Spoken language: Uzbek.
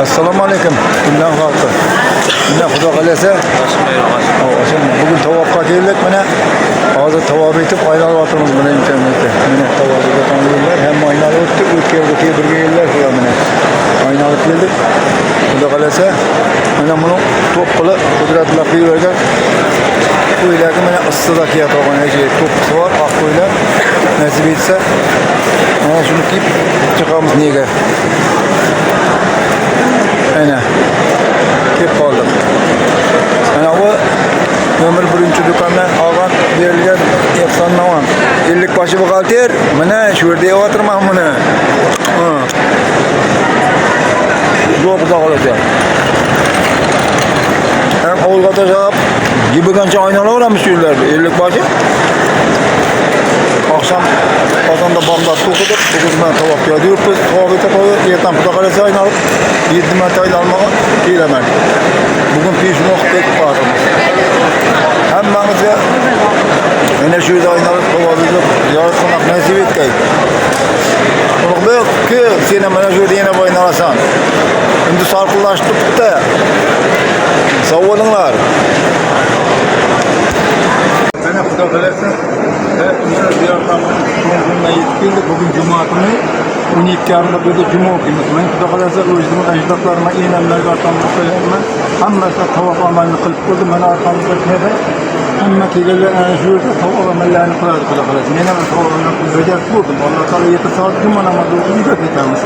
Assalomu alaykum. Bundan xalqi. Bundan xudo qalasa. Bugün tavakka keldik mana. Hozir tavob etib aylanib o'tiramiz mana internetda. Mana tavobga tanlaylar. Hem aylanib o'tdik, o'tgan birga yillar qilgan mana. Aylanib keldik. Xudo qalasa mana buni to'p qilib qudratli qilib qo'ylarga mana issizaki yatog'ini to'p bor, oq qo'ylar. Nasib etsa mana shuni kiyib chiqamiz nega. Ana kelib qoldik. Mana bu nomer 1-do'kondan olgan berilgan efsonnavan 50 başı buxgalter. Mana shu yerda o'tirman buni. Zo'r xudo qalasa. Hem ovulga tashlab yibigancha oynalaveramiz shu yerlarda 50 başı. Akşam qozonda bomdod to'qidib, bugun men tavob yuribmiz. Tavob etib qo'yib, ertaga xudo qalasa aylanib 7 marta aylanmoqqa kelaman. Bugun peshmoq ketib boramiz. Hammamizga mana shu yerda aylanib tavob etib, yoritqanoq nasib etgay. Ulug'bek, sen mana shu yerda yana o'ynalasan. Endi salqinlashib bitta. Sog' bo'linglar. Mana xudo qalasa bugün cuma günü 12.30'da burada cuma okuyumuz. Ben xudo qalasa o'zimni ajdodlarimga enamlarga orqamda qo'yaman. Hammasi tavob amalini qilib qo'ydi. Mana orqamda keldi. Hamma kelganlar ana shu yerda tavob amallarni qiladi xudo qalasa. Men ham tavob amalni bajarib qo'ydim. Alloh taolo yetir soat cuma namozi o'qib ketamiz.